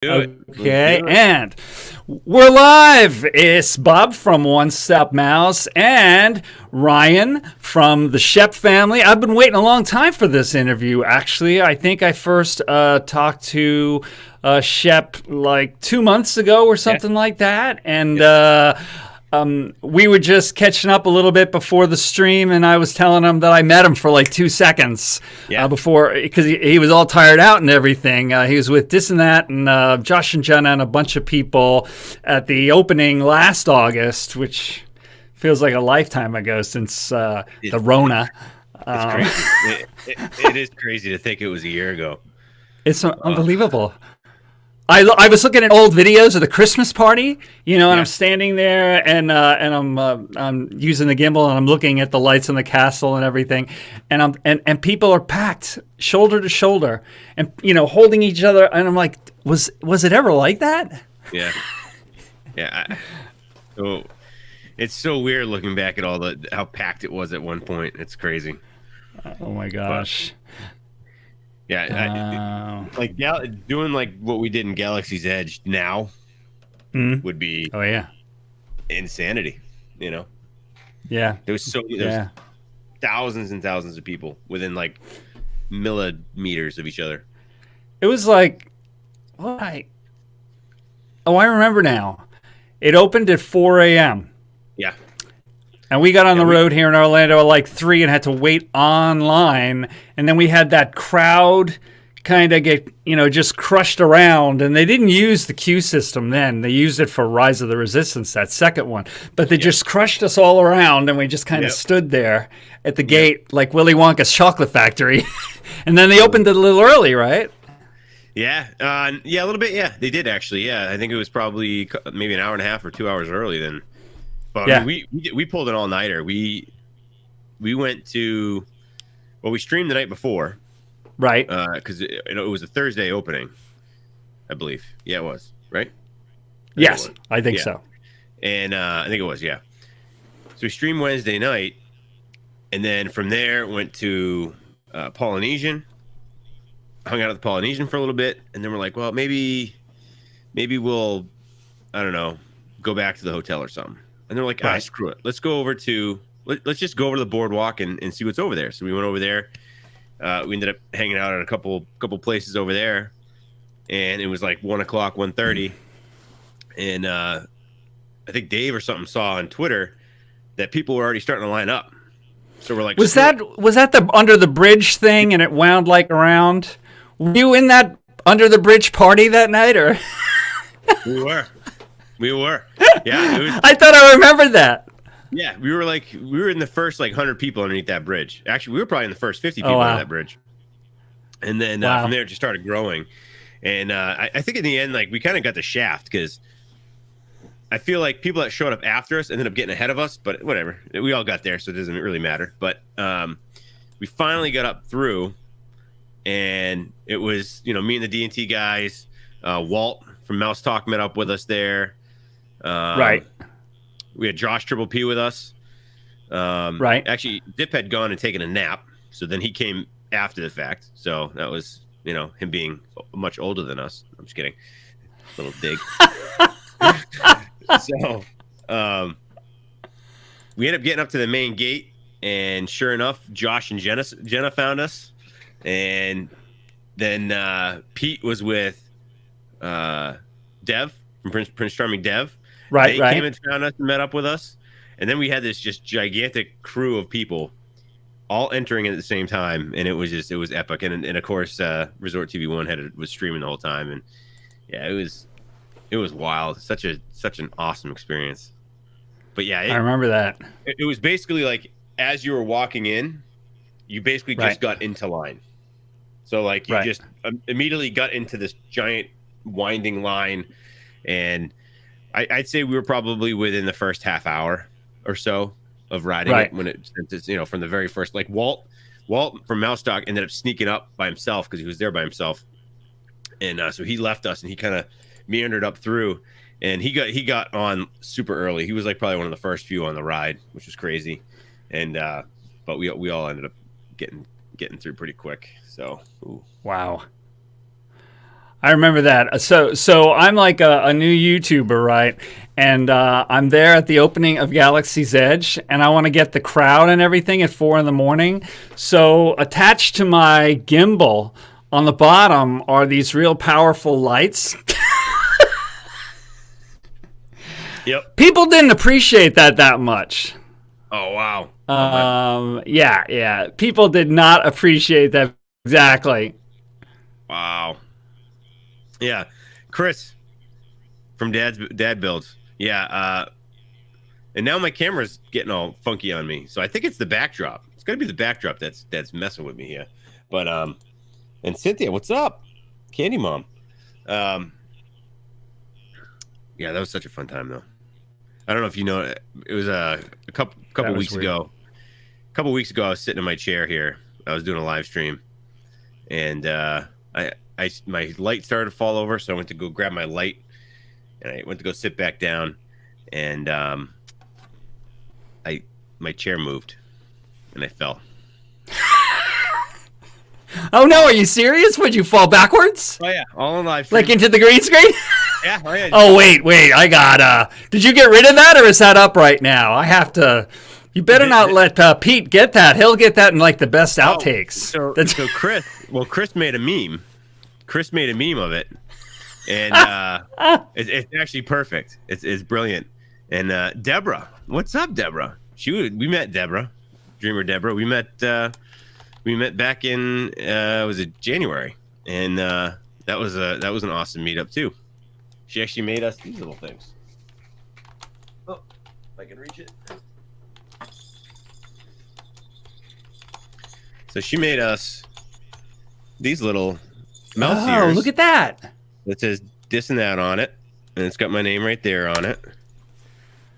Do it. Let's Okay, do it. and we're live. It's Bob from One Step Mouse and Ryan from the Shep Family. I've been waiting a long time for this interview, actually. I think I first talked to Shep like 2 months ago or Yeah. something like that. And Yep. we were just catching up a little bit before the stream, and I was telling him that I met him for like 2 seconds Yeah. before, because he was all tired out and everything. He was with this and that, and Josh and Jenna and a bunch of people at the opening last August, which feels like a lifetime ago since the It, Rona. it's Um, crazy. It is crazy to think it was a year ago. it's Uh, unbelievable. I was looking at old videos of the Christmas party, and I'm yeah. standing there and I'm using the gimbal and I'm looking at the lights on the castle and everything, and people are packed shoulder to shoulder and holding each other, and I'm like, was it ever like that? Yeah. Yeah. So it's so weird looking back at all how packed it was at one point. It's crazy. Oh my But gosh. yeah, like doing like what we did in Galaxy's Edge now Mm. would be Oh yeah, insanity. You know, yeah, there was yeah. thousands and thousands of people within like millimeters of each other. It was like, what I remember now. It opened at 4 a.m. Yeah. And we got on Yeah. the road here in Orlando at like 3 and had to wait online. And then we had that crowd kind of get, just crushed around. And they didn't use the queue system then. They used it for Rise of the Resistance, that second one. But they just crushed us all around, and we just kind of Yep. stood there at the gate like Willy Wonka's chocolate factory. And then they opened it a little early, right? Yeah, yeah, a little bit. Yeah, they did actually. Yeah, I think it was probably maybe an hour and a half or 2 hours early then. But I Yeah. mean, we pulled an all nighter. We went to, well, we streamed the night before Right. because it was a Thursday opening, I believe. Yeah, it was right. Yes, I think Yeah. so. And I think it was, yeah. So we streamed Wednesday night, and then from there went to Polynesian. Hung out at the Polynesian for a little bit, and then we're like, well, maybe we'll, I don't know, go back to the hotel or something. And they're like, Right. screw it, let's go over to let's just go over to the boardwalk and see what's over there. So we went over there. We ended up hanging out at a couple places over there, and it was like 1:00, 1:30, and I think Dave or something saw on Twitter that people were already starting to line up. So we're like, Was screw it. that the under the bridge thing, and it wound like around? Were you in that under the bridge party that night, or? We were, yeah, it was. I thought I remembered that. Yeah, we were in the first like 100 people underneath that bridge. Actually, we were probably in the first 50 Oh, people wow. on that bridge. And then Wow. from there, it just started growing. And I think in the end, like we kind of got the shaft because I feel like people that showed up after us ended up getting ahead of us. But whatever, we all got there, so it doesn't really matter. But we finally got up through, and it was me and the D&T guys. Walt from Mouse Talk met up with us there. Right. We had Josh Triple P with us. Right. Actually, Dip had gone and taken a nap, so then he came after the fact. So that was, him being much older than us. I'm just kidding. Little dig. So, we ended up getting up to the main gate, and sure enough, Josh and Jenna found us, and then Pete was with Dev from Prince Charming Dev. Right. They Right. came and found us and met up with us. And then we had this just gigantic crew of people all entering at the same time. And it was epic. And of course, Resort TV1 was streaming the whole time. And yeah, it was wild. Such an awesome experience. But yeah, I remember that. it was basically like, as you were walking in, you basically just Right. got into line. So like you Right. just immediately got into this giant winding line, and I'd say we were probably within the first half hour or so of riding Right. it when it's from the very first. Like Walt from Mousestock ended up sneaking up by himself because he was there by himself, and so he left us and he kind of meandered up through, and he got on super early. He was like probably one of the first few on the ride, which was crazy, and but we all ended up getting through pretty quick. So ooh. Wow. I remember that. So I'm like a new YouTuber, right? And I'm there at the opening of Galaxy's Edge, and I want to get the crowd and everything at 4 in the morning. So attached to my gimbal on the bottom are these real powerful lights. Yep. People didn't appreciate that much. Oh wow. Yeah. People did not appreciate that exactly. Wow. Yeah, Chris from Dad Builds. Yeah, and now my camera's getting all funky on me, so I think it's the backdrop. It's gonna be the backdrop that's messing with me here. But and Cynthia, what's up, Candy Mom? Yeah, that was such a fun time though. I don't know if you know it was a couple weeks ago. A couple weeks ago, I was sitting in my chair here. I was doing a live stream, and my light started to fall over, so I went to go grab my light, and I went to go sit back down, and my chair moved, and I fell. Oh no, are you serious? Would you fall backwards? Oh yeah, all in live stream. Like into the green screen? Yeah. Oh, yeah. Oh wait, I got did you get rid of that, or is that up right now? I have to. You better not let Pete get that. He'll get that in like the best outtakes. So Chris made a meme. Chris made a meme of it, and it's actually perfect. It's brilliant. And Deborah, what's up, Deborah? We met Deborah, Dreamer Deborah. We met back in was it January, and that was an awesome meetup too. She actually made us these little things. Oh, if I can reach it. So she made us these little mouse ears. Oh, look at that! That says this and that on it, and it's got my name right there on it.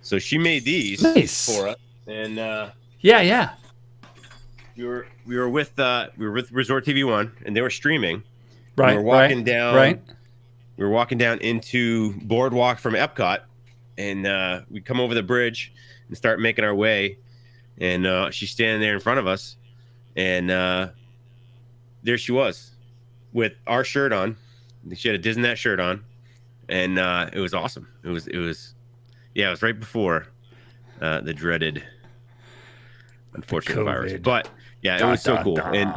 So she made these for us, and yeah. We were with Resort TV One, and they were streaming. Right. We were walking down. Right. We were walking down into Boardwalk from Epcot, and we come over the bridge and start making our way. And she's standing there in front of us, and there she was with our shirt on. She had a Disney That shirt on, and it was awesome. It was right before the dreaded, unfortunate virus. But yeah, it was so cool. And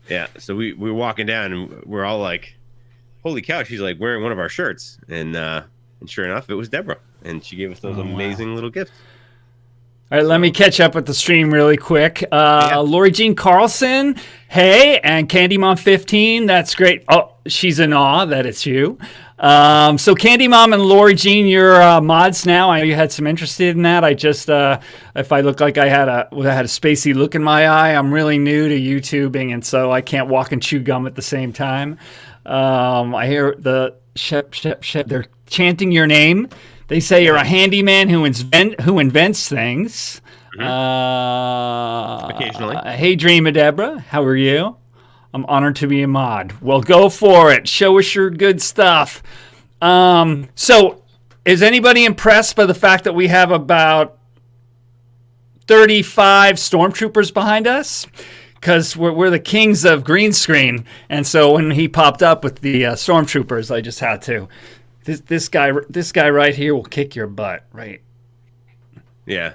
yeah, so we were walking down, and we're all like, "Holy cow!" She's like wearing one of our shirts, and sure enough, it was Deborah, and she gave us those amazing little gifts. All right, let me catch up with the stream really quick. Lori Jean Carlson, hey, and Candy Mom 15, that's great. Oh, she's in awe that it's you. So Candy Mom and Lori Jean, you're mods now. I know you had some interest in that. I just, if I look like I had a spacey look in my eye, I'm really new to YouTubing, and so I can't walk and chew gum at the same time. I hear the Shep, they're chanting your name. They say you're a handyman who invents things. Occasionally. Hey, Dreamer Deborah, how are you? I'm honored to be a mod. Well, go for it. Show us your good stuff. So, is anybody impressed by the fact that we have about 35 stormtroopers behind us? Because we're the kings of green screen, and so when he popped up with the stormtroopers, I just had to. This guy right here will kick your butt, right? Yeah.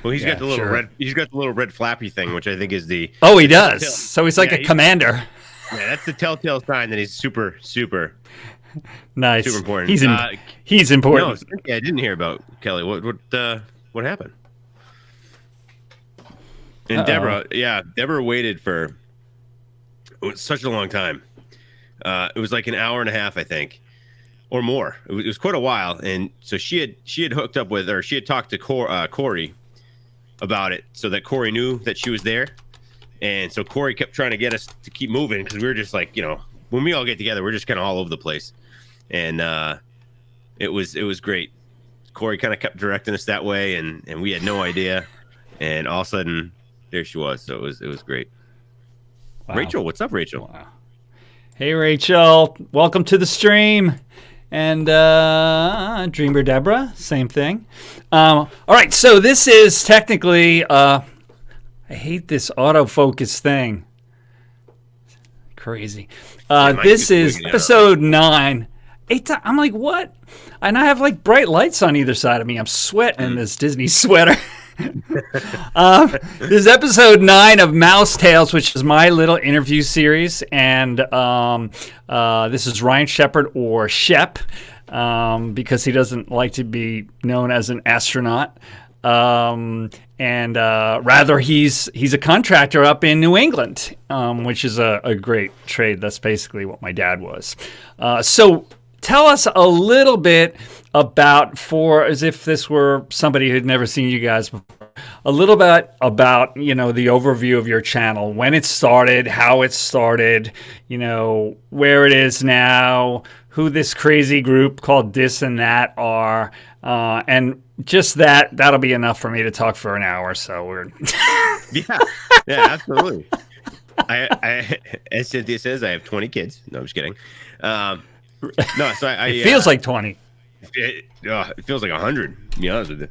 Well, he's got the little red. He's got the little red flappy thing, which I think is the. Oh, he does. So he's like a commander. Yeah, that's the telltale sign that he's super nice. Super important. He's important. No, I didn't hear about Kelly. What happened? And Deborah waited for such a long time. It was like an hour and a half, I think. Or more. It was quite a while, and so she had hooked up with, or she had talked to Corey about it, so that Corey knew that she was there, and so Corey kept trying to get us to keep moving because we were just like, when we all get together, we're just kind of all over the place, and it was great. Corey kind of kept directing us that way, and we had no idea, and all of a sudden there she was. So it was great. Wow. Rachel, what's up, Rachel? Wow. Hey, Rachel, welcome to the stream. And Dreamer Deborah, same thing. All right, so this is technically, I hate this autofocus thing. Crazy. Yeah, mine This keeps is wigging out. episode 9. I'm like, what? And I have like bright lights on either side of me. I'm sweating in this Disney sweater. This is episode 9 of Mouse Tales, which is my little interview series. And this is Ryan Shepard, or Shep, because he doesn't like to be known as an astronaut. And rather, he's a contractor up in New England, which is a great trade. That's basically what my dad was. So tell us a little bit about, for as if this were somebody who'd never seen you guys before, a little bit about, the overview of your channel, when it started, how it started, where it is now, who this crazy group called This and That are, and just that'll be enough for me to talk for an hour. So we're Yeah, absolutely. I as Cynthia says, I have 20 kids. No, I'm just kidding. No, so it feels like 20. It feels like 100. To be honest with you,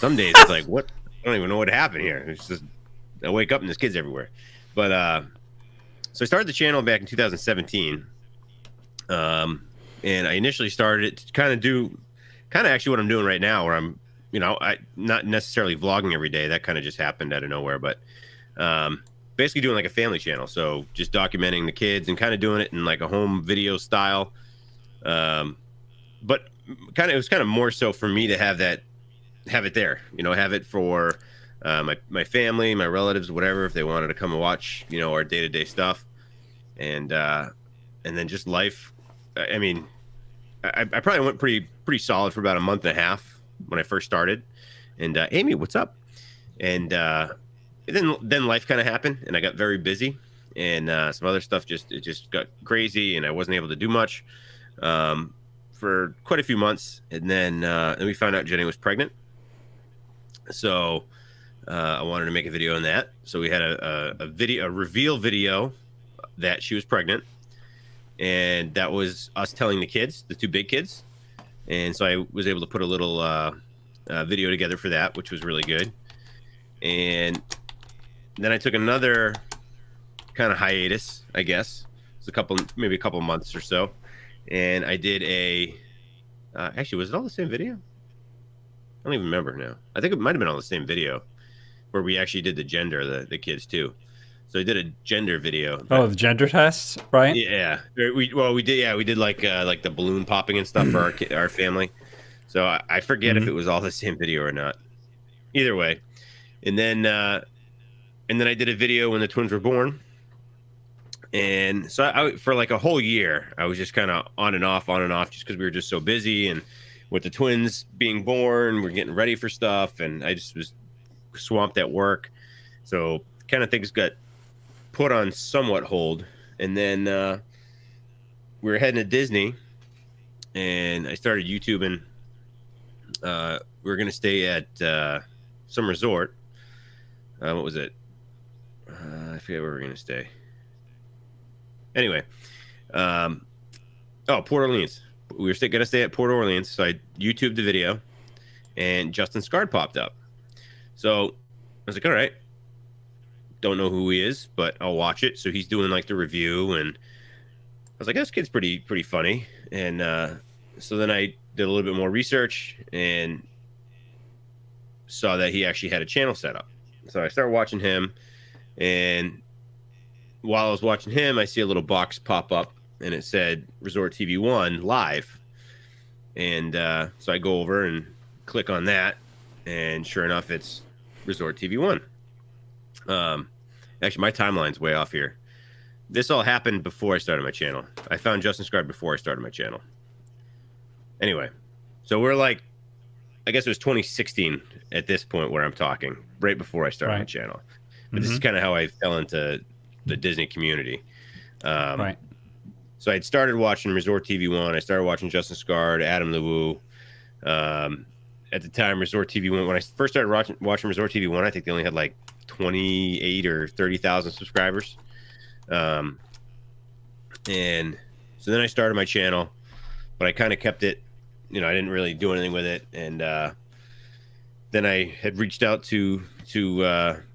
some days it's like, what? I don't even know what happened here. It's just I wake up and there's kids everywhere. But so I started the channel back in 2017, and I initially started it to kind of actually what I'm doing right now, where I'm, I not necessarily vlogging every day. That kind of just happened out of nowhere, but basically doing like a family channel. So just documenting the kids and kind of doing it in like a home video style. But it was kind of more so for me to have it there, have it for my family, my relatives, whatever, if they wanted to come and watch, our day-to-day stuff. And then just life. I mean, I probably went pretty solid for about a month and a half when I first started. And Amy, what's up? And then life kind of happened, and I got very busy, and some other stuff just got crazy, and I wasn't able to do much for quite a few months. And then we found out Jenny was pregnant, so I wanted to make a video on that. So we had a reveal video that she was pregnant, and that was us telling the kids, the two big kids. And so I was able to put a little video together for that, which was really good. And then I took another kind of hiatus, I guess. It was maybe a couple months or so. And I did actually, was it all the same video? I don't even remember now. I think it might have been all the same video where we actually did the gender, the kids too. So I did a gender video. Oh, the gender tests, right? Yeah. We did like the balloon popping and stuff for our family. So I forget if it was all the same video or not. Either way. And then I did a video when the twins were born. And so I for like a whole year, I was just kind of on and off, just because we were just so busy. And with the twins being born, we're getting ready for stuff. And I just was swamped at work. So kind of things got put on somewhat hold. And then we were heading to Disney, and I started YouTubing. We were going to stay at some resort. What was it? I forget where we were going to stay. Anyway, Port Orleans. We were going to stay at Port Orleans, so I YouTubed the video, and Justin Scard popped up. So I was like, all right, don't know who he is, but I'll watch it. So he's doing like the review, and I was like, this kid's pretty funny. And so then I did a little bit more research and saw that he actually had a channel set up. So I started watching him, and while I was watching him, I see a little box pop up, and it said Resort TV 1 live. And so I go over and click on that, and sure enough, it's Resort TV 1. Actually, my timeline's way off here. This all happened before I started my channel. I found Justin Scard before I started my channel. Anyway, so we're like, I guess it was 2016 at this point where I'm talking, right before I started my channel. But this is kind of how I fell into the Disney community. Right. So I'd started watching Resort TV 1. I started watching Justin Scard, Adam LeWoo. At the time, Resort TV 1, when I first started watching Resort TV 1, I think they only had like 28 or 30,000 subscribers. And so then I started my channel, but I kind of kept it, I didn't really do anything with it. And then I had reached out to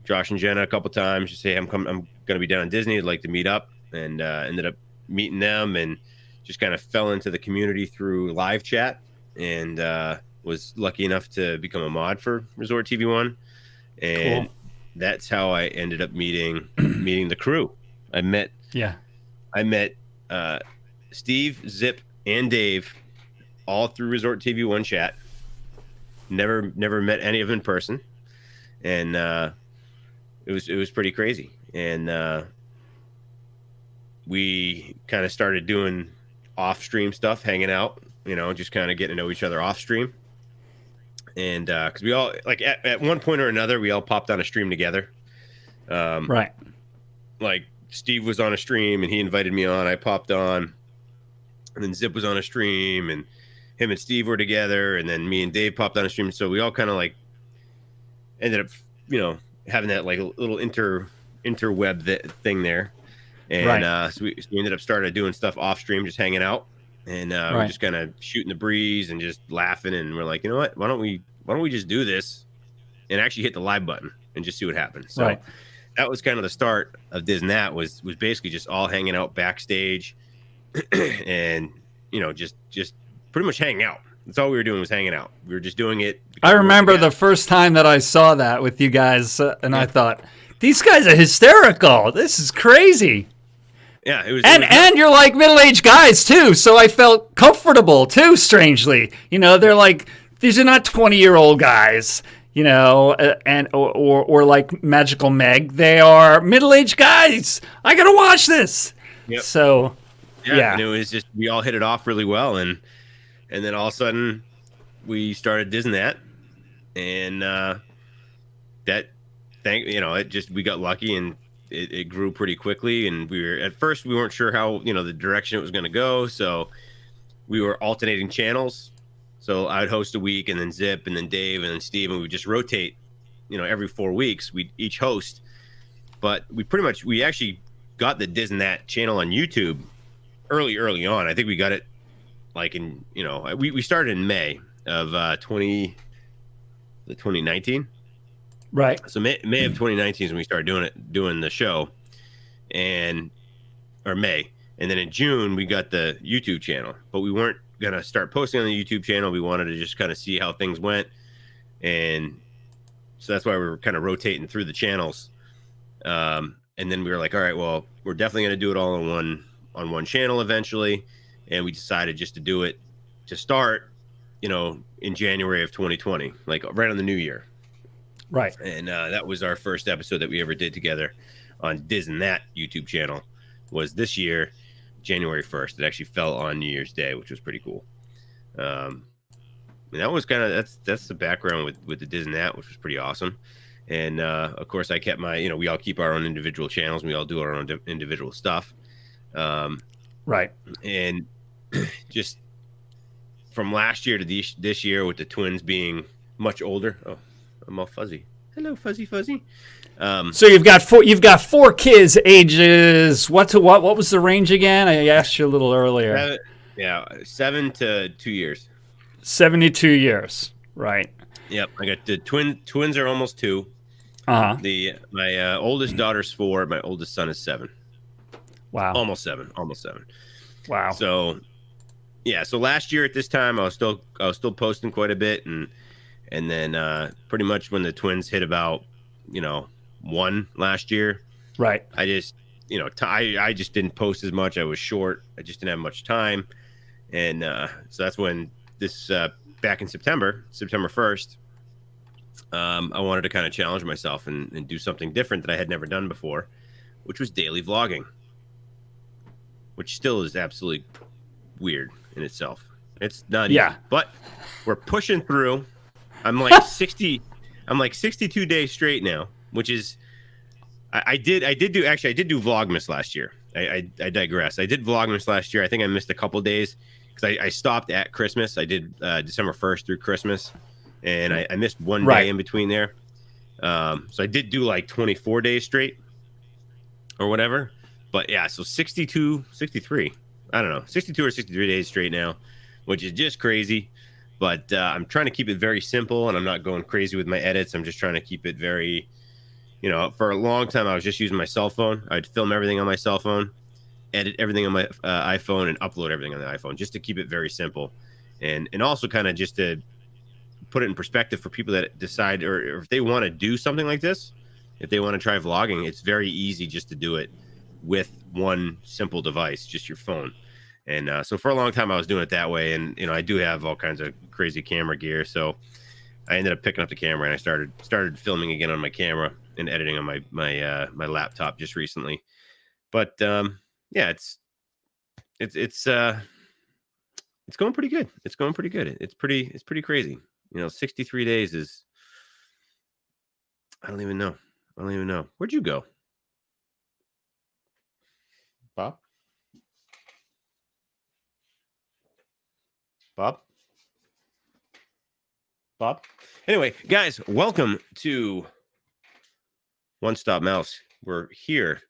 Josh and Jenna a couple times to say, I'm going to be down in Disney. I'd like to meet up. And ended up meeting them, and just kind of fell into the community through live chat, and was lucky enough to become a mod for Resort TV One, Cool. and that's how I ended up meeting the crew. I met Yeah. Steve, Zip, and Dave all through Resort TV One chat. Never met any of them in person, and it was pretty crazy. And we kind of started doing off stream stuff, hanging out, just kind of getting to know each other off stream. And because we all, like, at one point or another, we all popped on a stream together. Right. Like, Steve was on a stream and he invited me on. I popped on, and then Zip was on a stream, and him and Steve were together, and then me and Dave popped on a stream. So we all kind of like ended up, having that like little interweb thing there. And Right. so we ended up started doing stuff off stream, just hanging out, and we're just kind of shooting the breeze and just laughing. And we're like, you know what? Why don't we just do this and actually hit the live button and just see what happens? So that was kind of the start of This and That. Was basically just all hanging out backstage, and just pretty much hanging out. That's all we were doing, was hanging out. We were just doing it. I remember the first time that I saw that with you guys, and I thought, these guys are hysterical. This is crazy. Yeah, it was. And you're like middle-aged guys too, so I felt comfortable too. Strangely, they're like, these are not 20-year-old guys, and or like Magical Meg. They are middle-aged guys. I gotta watch this. Yep. So, yeah, and it was just, we all hit it off really well, and then all of a sudden we started This and That, and we got lucky, and it grew pretty quickly. And at first we weren't sure how, the direction it was going to go. So we were alternating channels. So I'd host a week, and then Zip, and then Dave, and then Steve, and we would just rotate, every 4 weeks we'd each host. But we actually got the This and That channel on YouTube early on. I think we got it like in, we started in May of 2019. right. So May of 2019 is when we started doing the show, or May. And then in June, we got the YouTube channel, but we weren't going to start posting on the YouTube channel. We wanted to just kind of see how things went. And so that's why we were kind of rotating through the channels. And then we were like, all right, well, we're definitely going to do it all on one channel eventually. And we decided just to do it to start, in January of 2020, like right on the new year. Right. And that was our first episode that we ever did together on This and That YouTube channel, was this year, January 1st. It actually fell on New Year's Day, which was pretty cool. And that was kind of, that's the background with the This and That, which was pretty awesome. And of course, I kept my, we all keep our own individual channels, and we all do our own individual stuff. Right. And just from last year to this year, with the twins being much older. Oh, I'm all fuzzy. Hello, fuzzy. So you've got four kids, ages what to what? What was the range again? I asked you a little earlier. 7 to 2 years. 72 years. Right. Yep. I got the twins are almost 2. My oldest daughter's 4. My oldest son is 7. Wow. Almost 7. Wow. So yeah. So last year at this time, I was still posting quite a bit, and then pretty much when the twins hit about 1 last year, right, I just I just didn't post as much. I was short. I just didn't have much time, and so that's when this back in September 1st, I wanted to kind of challenge myself and do something different that I had never done before, which was daily vlogging, which still is absolutely weird in itself. It's not easy, but we're pushing through. I'm like 62 days straight now, which is, I did do Vlogmas last year. I digress. I did Vlogmas last year. I think I missed a couple days because I stopped at Christmas. I did December 1st through Christmas, and I missed one day in between there. So I did do like 24 days straight or whatever. But yeah, so 63. I don't know, 62 or 63 days straight now, which is just crazy. But I'm trying to keep it very simple, and I'm not going crazy with my edits. I'm just trying to keep it very, for a long time, I was just using my cell phone. I'd film everything on my cell phone, edit everything on my iPhone and upload everything on the iPhone, just to keep it very simple, and also kind of just to put it in perspective for people that decide, or if they want to do something like this, if they want to try vlogging, it's very easy just to do it with one simple device, just your phone. And so for a long time I was doing it that way, and I do have all kinds of crazy camera gear, so I ended up picking up the camera and I started filming again on my camera and editing on my laptop just recently. But yeah, it's going pretty good. It's going pretty good. It's pretty crazy. 63 days is, I don't even know. Where'd you go, Bob? Bob? Anyway, guys, welcome to One Stop Mouse. We're here.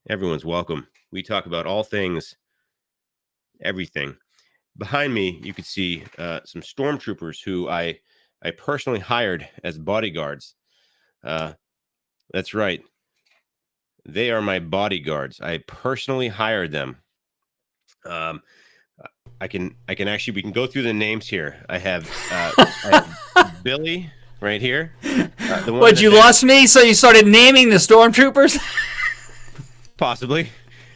Everyone's welcome. We talk about all things, everything. Behind me, you can see some stormtroopers who I personally hired as bodyguards. That's right. They are my bodyguards. I personally hired them. I can actually, we can go through the names here. I have Billy right here. What, you lost me, so you started naming the stormtroopers? Possibly.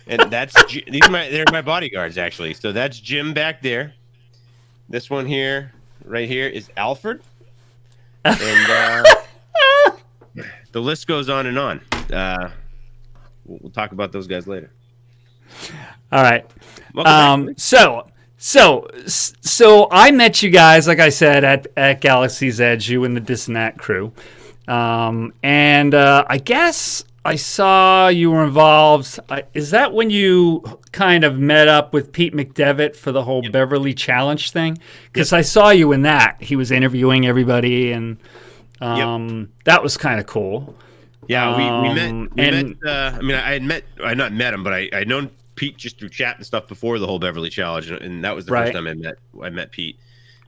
And that's they're my bodyguards, actually. So that's Jim back there. This one here, right here, is Alfred. And the list goes on and on. We'll talk about those guys later. All right. So I met you guys, like I said, at Galaxy's Edge, you and the Disnat crew. And I guess I saw you were involved. Is that when you kind of met up with Pete McDevitt for the whole Beverly Challenge thing? Because I saw you in that. He was interviewing everybody, and that was kind of cool. Yeah, we met. I mean, I not met him, but I'd known Pete just through chat and stuff before the whole Beverly Challenge, and that was the first time I met Pete.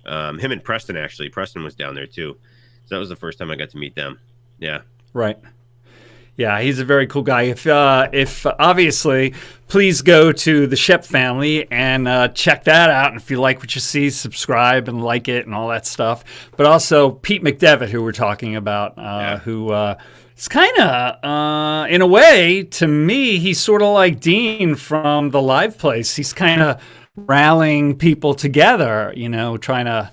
Him and Preston, actually. Preston was down there too, so that was the first time I got to meet them. Yeah. Right. Yeah, he's a very cool guy. If obviously, please go to the Shep Family and check that out. And if you like what you see, subscribe and like it and all that stuff. But also Pete McDevitt, who we're talking about, who is kind of, in a way, to me, he's sort of like Dean from the Live Place. He's kind of rallying people together, trying to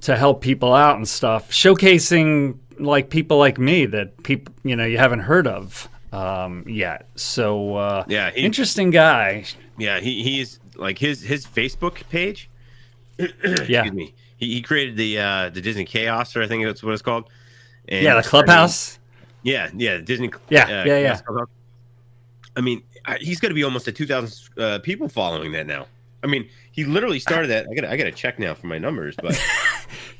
help people out and stuff, showcasing like people like me that people you haven't heard of yet. So interesting guy. Yeah, he's like his Facebook page. Excuse me. He created the Disney Chaos, or I think that's what it's called. And the Clubhouse. Disney. Yeah. I mean, he's going to be almost at 2,000 people following that now. I mean, he literally started that. I got to check now for my numbers, but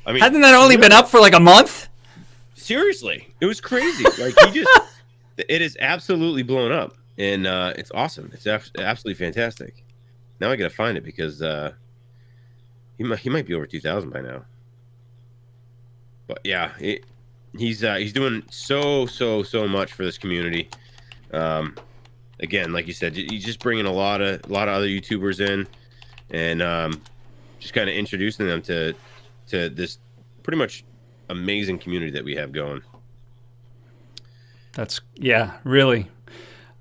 I mean, hasn't that only been up for like a month? Seriously, it was crazy. Like it is absolutely blown up, and it's awesome. It's absolutely fantastic. Now I got to find it because he might be over 2,000 by now. But yeah, he's doing so much for this community. Again, like you said, he's just bringing a lot of other YouTubers in, and just kind of introducing them to this pretty much amazing community that we have going. That's really.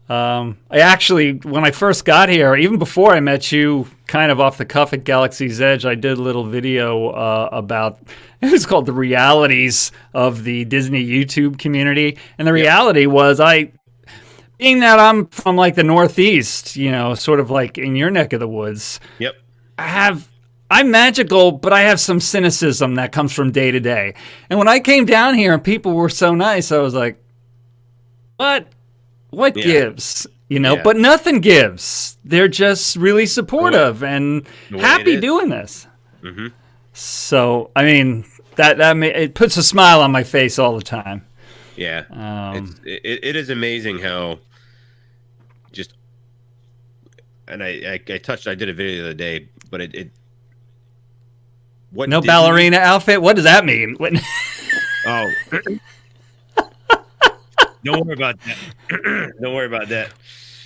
I actually, when I first got here, even before I met you, kind of off the cuff at Galaxy's Edge, I did a little video about, it was called The Realities of the Disney YouTube Community. And the reality was, being that I'm from like the Northeast, sort of like in your neck of the woods. Yep. I'm magical, but I have some cynicism that comes from day to day. And when I came down here and people were so nice, I was like, what gives? But nothing gives. They're just really supportive and happy doing this. Mm-hmm. So, I mean, that it puts a smile on my face all the time. Yeah. It is amazing how just, and I did a video the other day, but what no ballerina outfit? What does that mean? Oh. Don't worry about that. Don't worry about that.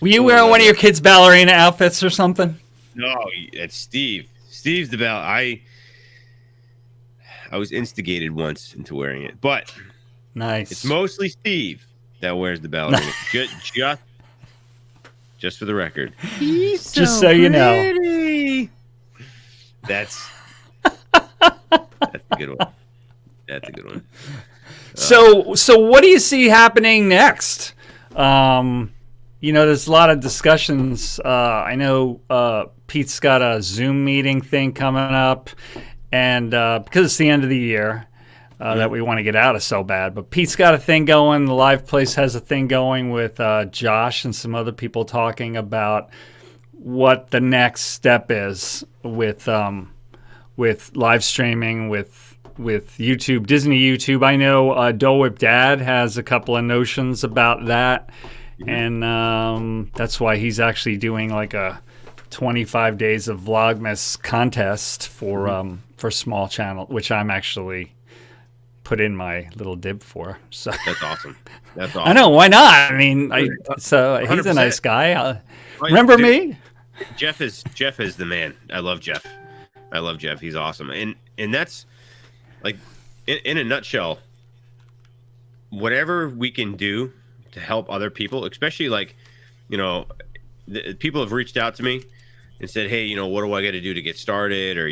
Were you wearing one of your kids' ballerina outfits or something? No, it's Steve. Steve's the bell. I was instigated once into wearing it, but Nice. it's mostly Steve that wears the ballerina. just for the record. He's just so you know. That's a good one. That's a good one. So what do you see happening next? There's a lot of discussions. I know Pete's got a Zoom meeting thing coming up, and because it's the end of the year that we want to get out of so bad. But Pete's got a thing going. The Live Place has a thing going with Josh and some other people talking about what the next step is with live streaming, with YouTube, Disney YouTube. I know Dole Whip Dad has a couple of notions about that. And that's why he's actually doing like a 25 days of Vlogmas contest for small channel, which I'm actually put in my little dib for. So that's awesome. That's awesome. I know, why not? I mean, he's a nice guy. Remember me? Jeff is the man. I love Jeff. He's awesome. And that's like in a nutshell, whatever we can do to help other people, especially people have reached out to me and said, hey, what do I got to do to get started? Or,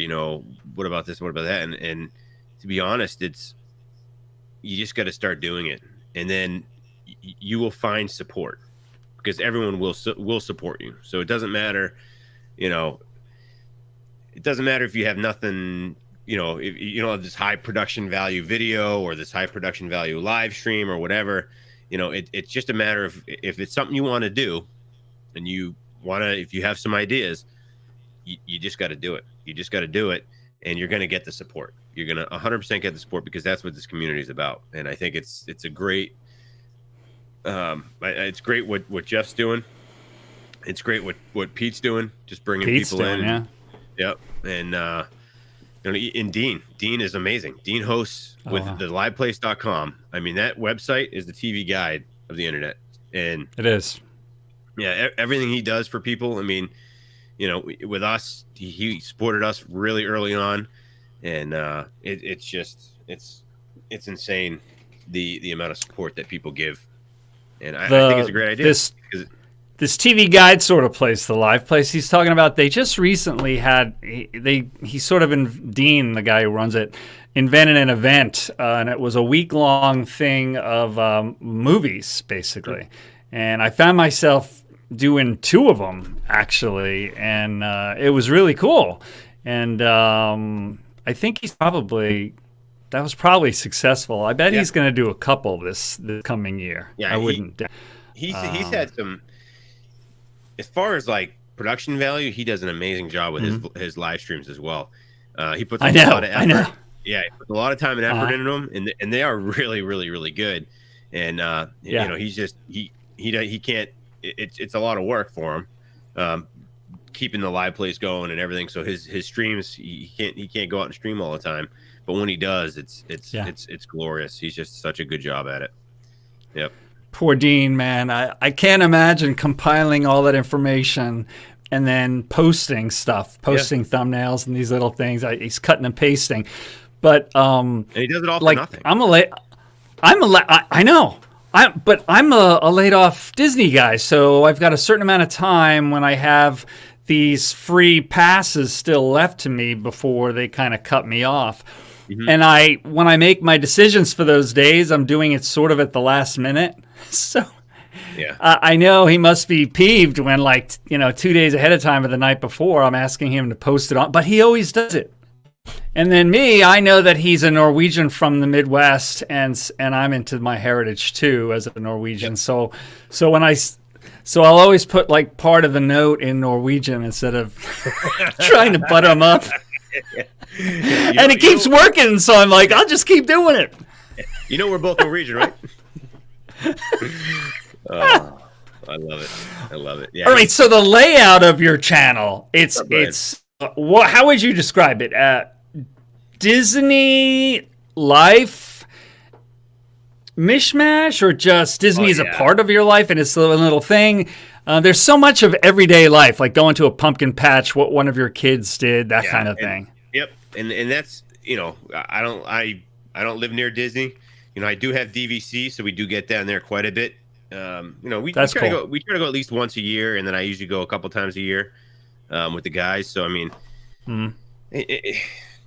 what about this? What about that? And to be honest, you just got to start doing it. And then you will find support because everyone will support you. So it doesn't matter, it doesn't matter if you have nothing, if you don't have this high production value video or this high production value live stream or whatever. It's just a matter of if it's something you want to do and if you have some ideas, you just got to do it. You just got to do it, and you're going to get the support. You're going to 100% get the support because that's what this community is about. And I think it's a great, it's great what Jeff's doing. It's great what Pete's doing, just bringing people in. Yeah. Yep. And Dean is amazing. Dean hosts with the liveplace.com. I mean, that website is the TV guide of the internet. And it is. Yeah, everything he does for people. I mean, with us, he supported us really early on, and it's insane the amount of support that people give. And I think it's a great idea. This TV guide sort of place, the Live Place he's talking about, they just recently had, he sort of, Dean, the guy who runs it, invented an event, and it was a week-long thing of movies, basically. And I found myself doing 2 of them, actually, and it was really cool. And I think that was probably successful. I bet he's going to do a couple this coming year. Yeah, I wouldn't. He's had some... As far as production value, he does an amazing job with his live streams as well. He puts a lot of effort. I know. Yeah, he puts a lot of time and effort into them, and they are really, really, really good. And he's just he can't. It's a lot of work for him, keeping the Live Place going and everything. So his streams, he can't go out and stream all the time. But when he does, it's glorious. He's just such a good job at it. Yep. Poor Dean, man. I can't imagine compiling all that information and then posting thumbnails and these little things. He's cutting and pasting. But and he does it all for nothing. I know. But I'm a laid off Disney guy, so I've got a certain amount of time when I have these free passes still left to me before they kind of cut me off. Mm-hmm. And when I make my decisions for those days, I'm doing it sort of at the last minute. So yeah, I know he must be peeved when 2 days ahead of time or the night before I'm asking him to post it on, but he always does it. And then me, I know that he's a Norwegian from the Midwest, and I'm into my heritage too as a Norwegian. Yep. So I'll always put part of the note in Norwegian instead of trying to butt him up. And it keeps working, so I'm like, I'll just keep doing it. We're both Norwegian, right? Oh, I love it. Yeah. All right, so the layout of your channel, how would you describe it? Disney life mishmash, or just Disney Oh is a yeah, part of your life and it's a little thing? There's so much of everyday life, like going to a pumpkin patch, what one of your kids did, that yeah, kind of and thing. yep, and that's I don't live near Disney. I do have DVC, so we do get down there quite a bit. We That's try to cool. go at least once a year, and then I usually go a couple times a year with the guys. So I mean, Mm,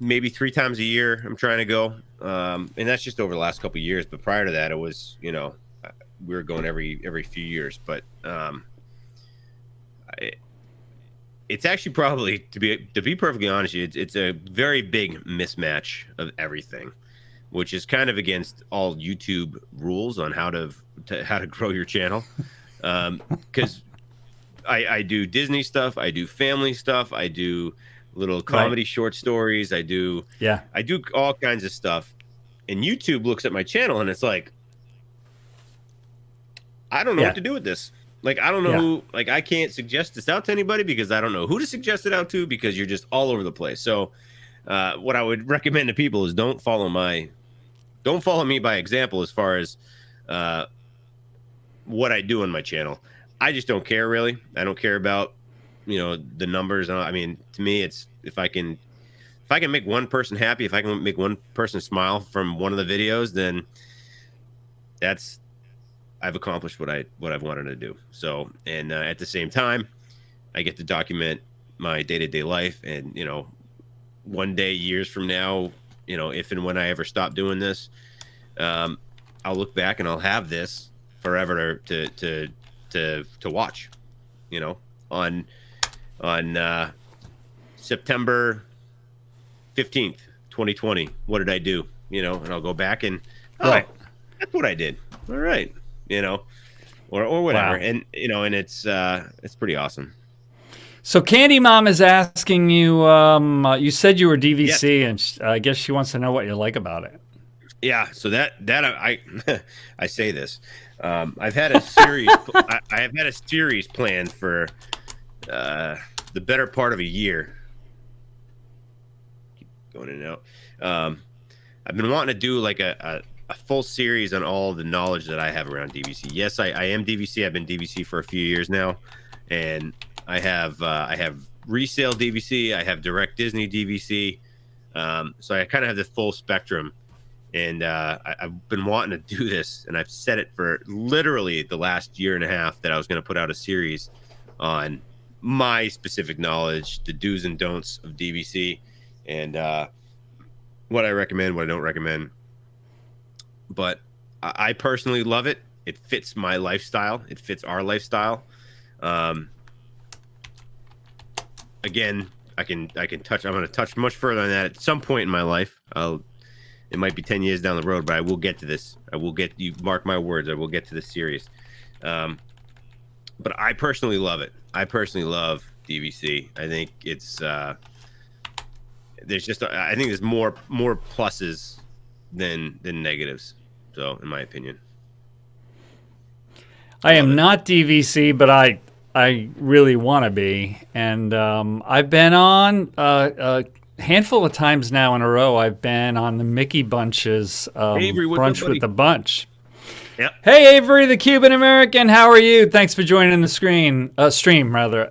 maybe 3 times a year I'm trying to go, and that's just over the last couple of years. But prior to that, it was we were going every few years. But I, it's actually probably to be perfectly honest, with you, it's a very big mismatch of everything, which is kind of against all YouTube rules on how to grow your channel. Because I do Disney stuff, I do family stuff, I do little right. comedy short stories, Yeah. I do all kinds of stuff. And YouTube looks at my channel and it's like, I don't know Yeah. what to do with this. Like, I don't know Yeah. who, like, I can't suggest this out to anybody because I don't know who to suggest it out to because you're just all over the place. So, what I would recommend to people is don't follow me by example as far as uh, what I do on my channel. I just don't care really. I don't care about the numbers. I mean, to me, it's if I can make one person happy, if I can make one person smile from one of the videos, then that's I've accomplished what I've wanted to do. So, and at the same time, I get to document my day to day life, and one day, years from now, if and when I ever stop doing this, um, I'll look back and I'll have this forever to watch. On September 15th, 2020, what did I do? And I'll go back and oh, Right. that's what I did. All right, you know, or whatever, Wow. and it's pretty awesome. So Candy Mom is asking you. You said you were Yeah, DVC, and I guess she wants to know what you like about it. yeah. So that I say this. I've had a series. I have had a series planned for the better part of a year. Keep going in and out. I've been wanting to do like a full series on all the knowledge that I have around DVC. Yes, I am DVC. I've been DVC for a few years now, and I have resale DVC. I have direct Disney DVC. So I kind of have the full spectrum, and I've been wanting to do this, and I've said it for literally the last year and a half that I was going to put out a series on my specific knowledge, the do's and don'ts of DVC, and what I recommend, what I don't recommend. But I personally love it. It fits my lifestyle. It fits our lifestyle. Um, Again, I can touch. I'm going to touch much further on that at some point in my life. It might be 10 years down the road, but I will get to this. I will get you. Mark my words. I will get to this series. But I personally love it. I personally love DVC. I think it's there's just I think there's more pluses than negatives. So, in my opinion, I I love am it. not DVC, but I really want to be, and I've been on a handful of times now in a row. I've been on the Mickey Bunch's Avery, what's up, brunch with buddy? the bunch. Yep. Hey Avery, the Cuban American, how are you? Thanks for joining the stream rather.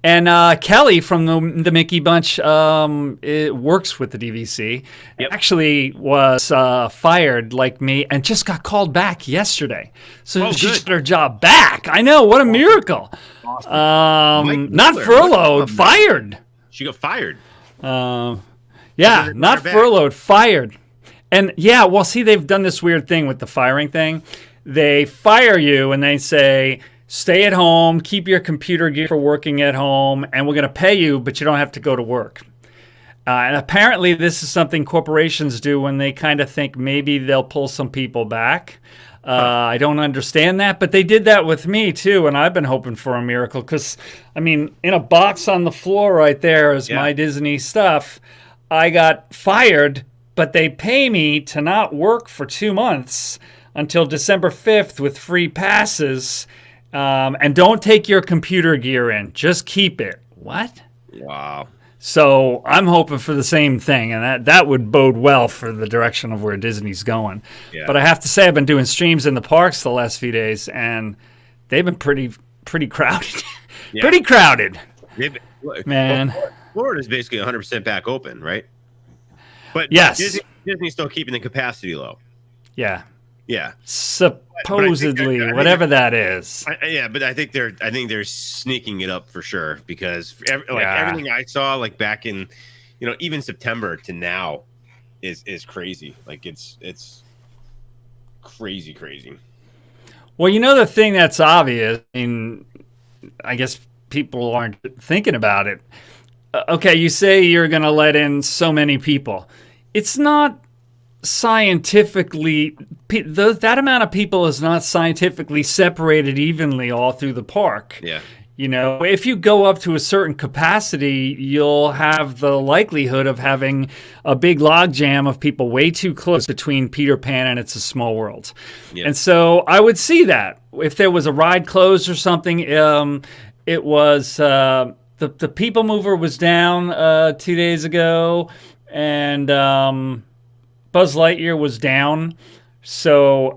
And Kelly from the Mickey Bunch it works with the DVC. Yep. Actually was fired like me and just got called back yesterday. So Oh, she good. got her job back. I know, what a miracle. Awesome. Mike Not Miller, furloughed, what's up, Mike? fired. She got fired. Yeah, They got not her back. furloughed, fired. And yeah, well, see, they've done this weird thing with the firing thing. They fire you and they say, stay at home, keep your computer gear for working at home, and we're going to pay you, but you don't have to go to work. And apparently, this is something corporations do when they kind of think maybe they'll pull some people back. I don't understand that, but they did that with me too, and I've been hoping for a miracle because, I mean, in a box on the floor right there is Yeah. my Disney stuff. I got fired, but they pay me to not work for 2 months until December 5th with free passes. And don't take your computer gear in, just keep it. What? Wow. So I'm hoping for the same thing, and that would bode well for the direction of where Disney's going. Yeah. But I have to say, I've been doing streams in the parks the last few days, and they've been pretty crowded. Yeah. Pretty crowded, man. Well, Florida's basically 100% back open, right? But yes, Disney's still keeping the capacity low. Yeah. Yeah. Supposedly, but I think whatever that is. But I think they're sneaking it up for sure, because everything I saw like back in, even September to now is crazy. Like it's crazy. Well, the thing that's obvious, I guess people aren't thinking about it. Okay, you say you're going to let in so many people. It's not scientifically, that amount of people is not scientifically separated evenly all through the park. Yeah. If you go up to a certain capacity, you'll have the likelihood of having a big logjam of people way too close between Peter Pan and It's a Small World. Yeah. And so I would see that. If there was a ride closed or something, it was the People Mover was down 2 days ago, and Buzz Lightyear was down. So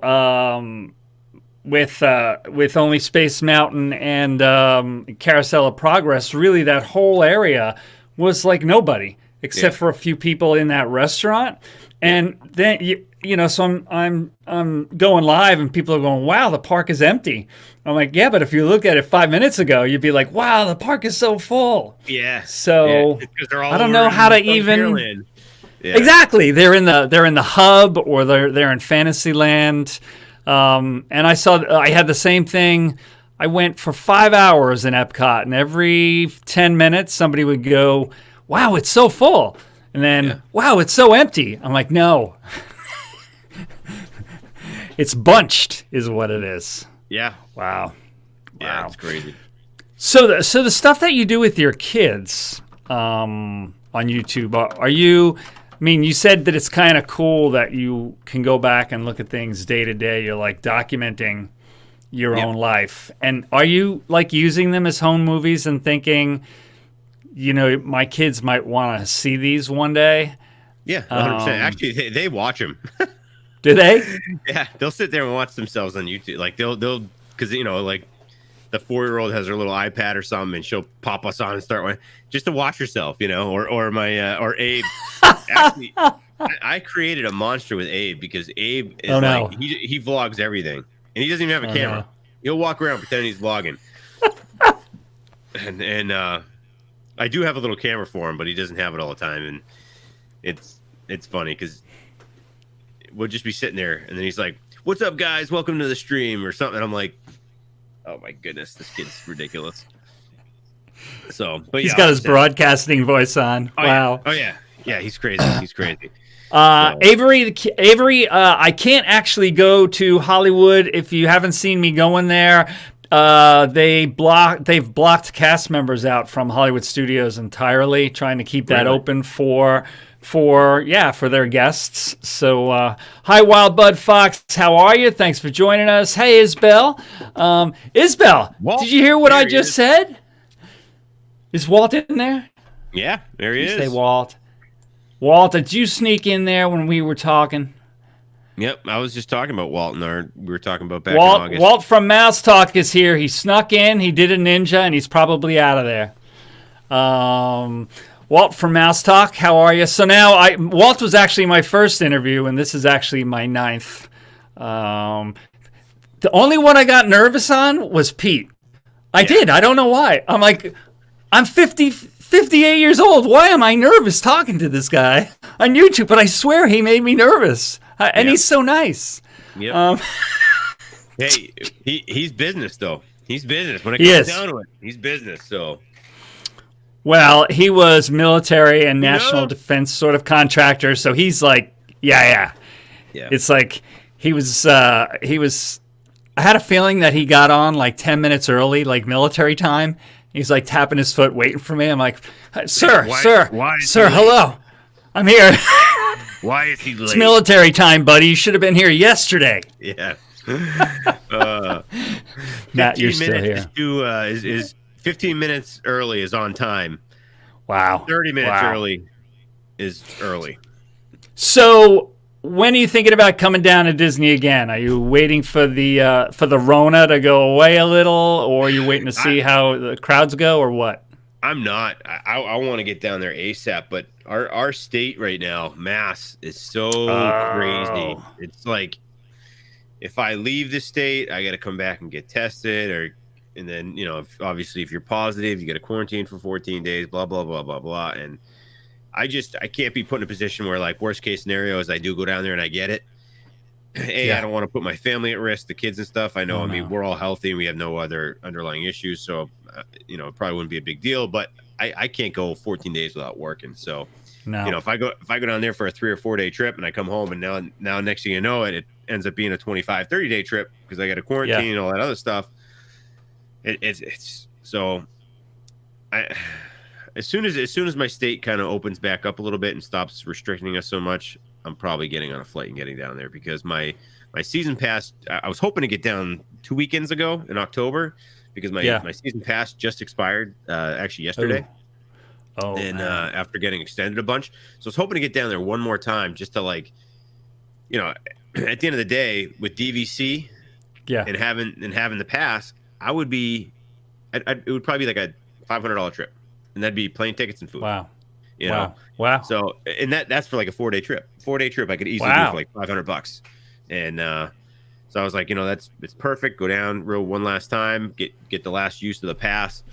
with only Space Mountain and Carousel of Progress, really that whole area was like nobody except for a few people in that restaurant. And then so I'm going live and people are going, "Wow, the park is empty." I'm like, "Yeah, but if you look at it 5 minutes ago, you'd be like, wow, the park is so full." Yeah. So I don't know how to even. Yeah. Exactly, they're in the hub, or they're in Fantasyland, and I had the same thing. I went for 5 hours in Epcot, and every 10 minutes somebody would go, "Wow, it's so full," and then, "Wow, it's so empty." I'm like, no, it's bunched, is what it is. Yeah. Wow. Yeah, it's crazy. So the stuff that you do with your kids on YouTube, are you? You said that it's kind of cool that you can go back and look at things day to day. You're like documenting your own life. And are you like using them as home movies and thinking, my kids might want to see these one day? Yeah, 100%. Actually, they watch them. Do they? Yeah, they'll sit there and watch themselves on YouTube. Like they'll because like the 4-year-old has her little iPad or something, and she'll pop us on and start one just to watch herself, or my or Abe. Actually, I created a monster with Abe because Abe is he vlogs everything, and he doesn't even have a camera. No. He'll walk around pretending he's vlogging. and I do have a little camera for him, but he doesn't have it all the time, and it's funny because we'll just be sitting there, and then he's like, "What's up, guys? Welcome to the stream," or something. And I'm like, "Oh my goodness, this kid's ridiculous." So, but he's got his broadcasting voice on. Wow. Yeah, he's crazy. He's crazy. Avery, I can't actually go to Hollywood. If you haven't seen me going there, they've blocked cast members out from Hollywood Studios entirely, trying to keep that open for their guests. So, hi, Wild Bud Fox. How are you? Thanks for joining us. Hey, Isbell. Isbell, Walt, did you hear what I just said? Is Walt in there? Yeah, there he is. Say Walt. Walt, did you sneak in there when we were talking? Yep, I was just talking about Walt, and we were talking about back in August. Walt from Mouse Talk is here. He snuck in, he did a ninja, and he's probably out of there. Walt from Mouse Talk, how are you? So now, Walt was actually my first interview, and this is actually my 9th. The only one I got nervous on was Pete. I did. I don't know why. I'm like, I'm 58 years old. Why am I nervous talking to this guy on YouTube? But I swear he made me nervous. And he's so nice. Yep. Hey, he's business, though. He's business. When it comes down to it, he's business. So, well, he was military and national defense sort of contractor. So he's like, yeah. It's like he was. I had a feeling that he got on like 10 minutes early, like military time. He's like tapping his foot, waiting for me. I'm like, sir, hello. I'm here. Why is he late? It's military time, buddy. You should have been here yesterday. Yeah. Matt, you're still here. Is 15 minutes early is on time. Wow. 30 minutes Wow. early is early. So when are you thinking about coming down to Disney again? Are you waiting for the Rona to go away a little, or are you waiting to I, see how the crowds go, or what? I'm not. I want to get down there ASAP, but our state right now, Mass, is so crazy. Oh, It's like if I leave the state, I got to come back and get tested, and then obviously if you're positive, you got to quarantine for 14 days. Blah blah blah blah blah. And I can't be put in a position where like worst case scenario is I do go down there and I get it. I yeah. don't want to put my family at risk, the kids and stuff. I know, Oh I mean, no. we're all healthy and we have no other underlying issues. So, it probably wouldn't be a big deal, but I can't go 14 days without working. So, No. if I go down there for a 3 or 4 day trip and I come home and now next thing you know, it ends up being a 25, 30 day trip because I got to Yeah. quarantine and all that other stuff. It's so I, as soon as my state kind of opens back up a little bit and stops restricting us so much, I'm probably getting on a flight and getting down there because my season pass. I was hoping to get down 2 weekends ago in October because my season pass just expired actually yesterday, Oh and man. after getting extended a bunch, so I was hoping to get down there one more time just to like, at the end of the day with DVC Yeah. and having the pass, I would be, it would probably be like a $500 trip, and that'd be plane tickets and food. Wow. You know, Wow. Wow. so and that's for like a 4 day trip. 4 day trip I could easily do Wow. for like $500, and so I was like, it's perfect. Go down real one last time, get the last use of the pass,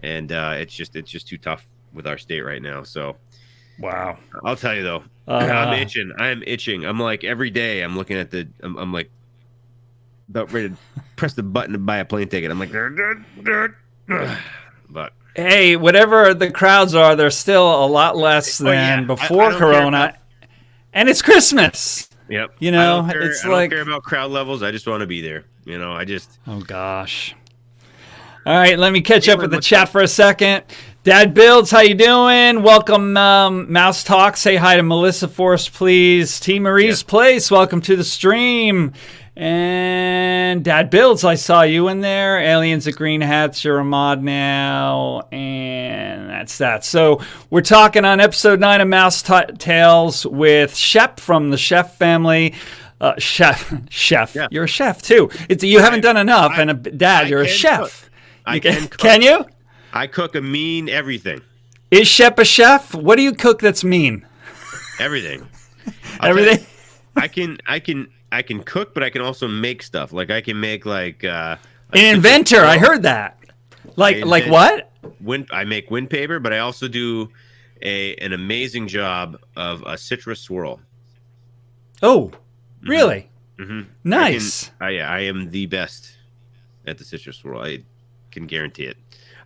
and it's just too tough with our state right now. So Wow. I'll tell you though, I'm itching. I'm itching. I'm like every day I'm looking at I'm like about ready to press the button to buy a plane ticket. I'm like, but Hey, whatever the crowds are, they're still a lot less Oh, yeah. than I before don't care Corona, and it's Christmas. yep. You know, I don't care, it's I don't like, care about crowd levels. I just want to be there. I just oh gosh. All right, let me catch up Caitlin, with the what's chat up? for a second. Dad Builds, how you doing? Welcome, Mouse Talk. Say hi to Melissa for us, please. T. Marie's Yeah. Place, welcome to the stream. And Dad Builds, I saw you in there. Aliens at Green Hats, you're a mod now. And that's that. So we're talking on episode 9 of Mouse Tales with Shep from the Shep Family. Chef. Yeah. You're a chef too. You haven't done enough, and Dad, you're a can chef. cook. I can cook. Can you? I cook a mean everything. Is Shep a chef? What do you cook that's mean? Everything. I'll tell you, Everything? I can cook, but I can also make stuff. Like I can make like An inventor. I heard that. Like invent- what? I make wind paper, but I also do an amazing job of a citrus swirl. Oh, really? Mm-hmm. Nice. I am the best at the citrus swirl. I can guarantee it.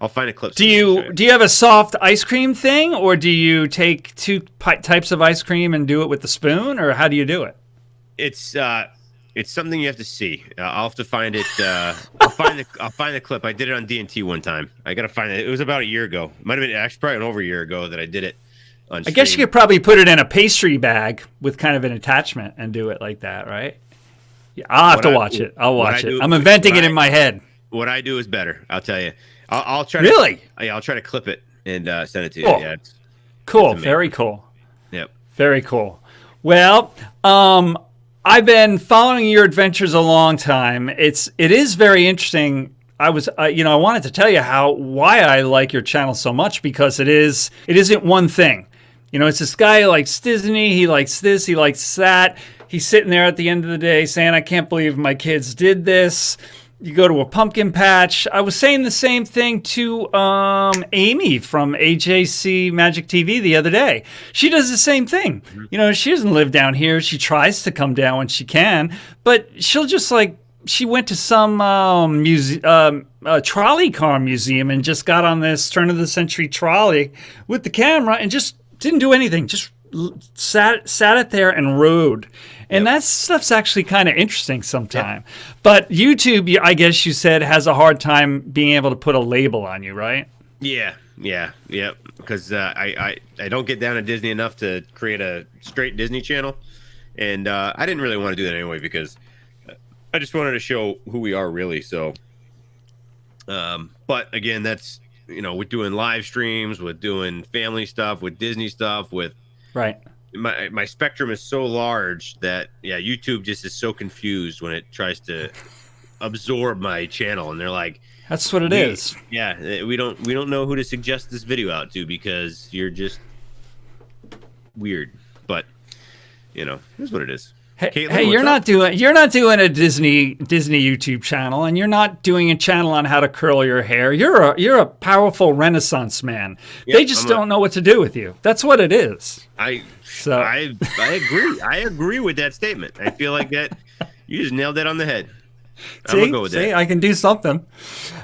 I'll find a clip. Do you have a soft ice cream thing, or do you take two types of ice cream and do it with the spoon, or how do you do it? It's something you have to see. I'll have to find it. I'll find the clip. I did it on D&T one time. I gotta find it. It was about a year ago. Might have been actually probably over a year ago that I did it. On I guess you stream. could probably put it in a pastry bag with kind of an attachment and do it like that, right? Yeah, I'll have to watch it. I'll watch it. I'm inventing it in my head. What I do is better. I'll tell you. I'll try. Really? I'll try to clip it and send it to you. Cool. Yeah. Cool. amazing. Very cool. Yep. Very cool. Well, I've been following your adventures a long time. It is very interesting. I wanted to tell you why I like your channel so much, because it isn't one thing. It's this guy who likes Disney. He likes this. He likes that. He's sitting there at the end of the day saying, "I can't believe my kids did this." You go to a pumpkin patch. I was saying the same thing to Amy from AJC Magic TV the other day. She does the same thing. She doesn't live down here. She tries to come down when she can, but she'll just she went to some trolley car museum and just got on this turn of the century trolley with the camera and just didn't do anything. Just sat it there and rode. And that stuff's actually kind of interesting sometimes. Yep. But YouTube, I guess you said, has a hard time being able to put a label on you, right? Yeah. Because I don't get down to Disney enough to create a straight Disney channel, and I didn't really want to do that anyway because I just wanted to show who we are really. So, but again, that's with doing live streams, with doing family stuff, with Disney stuff, with Right. my spectrum is so large that YouTube just is so confused when it tries to absorb my channel, and they're like, That's what it is. Yeah, we don't know who to suggest this video out to because you're just weird. But here's what it is. Hey, Caitlin, you're not doing a Disney YouTube channel, and you're not doing a channel on how to curl your hair. You're a powerful Renaissance man. They just don't know what to do with you. That's what it is. I agree. I agree with that statement. I feel like that you just nailed that on the head. I'm gonna go with that. I can do something.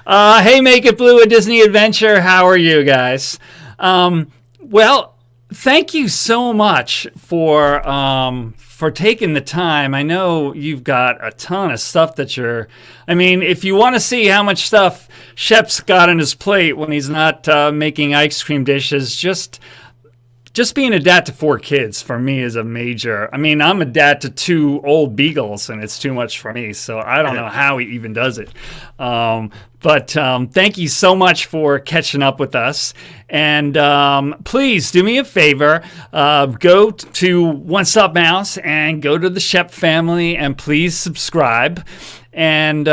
Hey, Make It Blue, a Disney adventure. How are you guys? Well, thank you so much for taking the time. I know you've got a ton of stuff if you want to see how much stuff Shep's got on his plate when he's not making ice cream dishes, just being a dad to 4 kids for me is a major. I'm a dad to 2 old beagles, and it's too much for me. So I don't know how he even does it. But thank you so much for catching up with us. And please do me a favor. Go to One Stop Mouse and go to the Shep Family, and please subscribe. And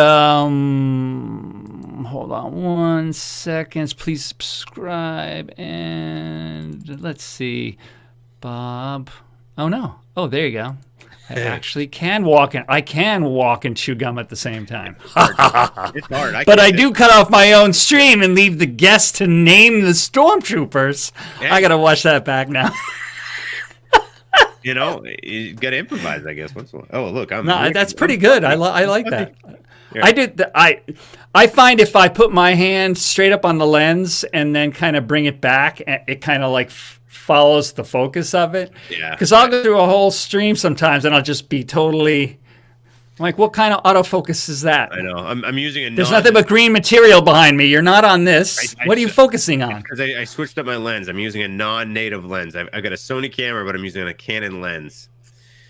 hold on 1 second. Please subscribe. And let's see. Bob. Oh, no. Oh, there you go. I actually can walk and chew gum at the same time. It's hard. But I do cut off my own stream and leave the guests to name the stormtroopers. Yeah. I got to watch that back now. You got to improvise, I guess. Oh, look, that's pretty good. I like that. Yeah. I find if I put my hand straight up on the lens and then kind of bring it back, it kind of like follows the focus of it. Yeah. Because I'll go through a whole stream sometimes and I'll just be totally like, what kind of autofocus is that? I know. I'm using There's nothing but green material behind me. You're not on this. What are you focusing on? Because I switched up my lens. I'm using a non-native lens. I've got a Sony camera, but I'm using a Canon lens.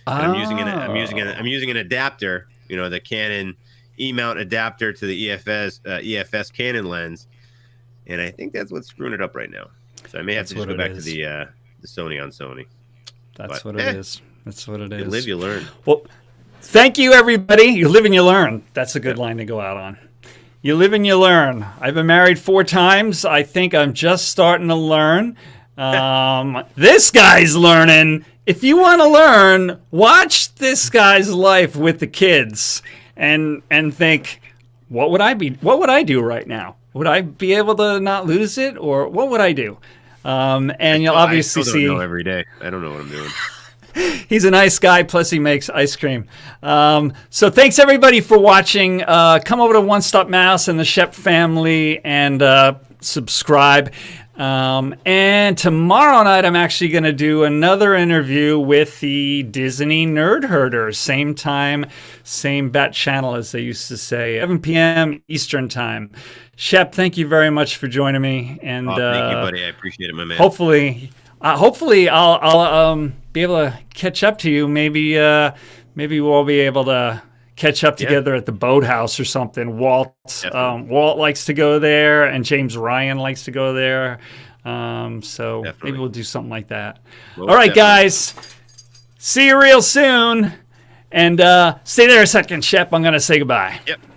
I'm using an adapter. The Canon E-mount adapter to the EFS Canon lens, and I think that's what's screwing it up right now. So I may have to just go back to the Sony on Sony. That's what it is. That's what it is. You live, you learn. Well, thank you, everybody. You live and you learn. That's a good line to go out on. You live and you learn. I've been married 4 times. I think I'm just starting to learn. This guy's learning. If you want to learn, watch this guy's life with the kids and think, what would I do right now? Would I be able to not lose it, or what would I do? And you'll obviously see. I every day. I don't know what I'm doing. He's a nice guy, plus he makes ice cream. So thanks everybody for watching. Come over to One Stop Mouse and the Shep Family and subscribe. And tomorrow night I'm actually going to do another interview with the Disney Nerd Herders. Same time, same bat channel, as they used to say, 7 p.m. Eastern time. Shep, thank you very much for joining me. And thank you, buddy. I appreciate it, my man. Hopefully I'll be able to catch up to you. Maybe we'll be able to catch up together at the boathouse or something. Walt likes to go there, and James Ryan likes to go there. So maybe we'll do something like that. All right, guys. See you real soon. And stay there a second, Shep. I'm going to say goodbye. Yep.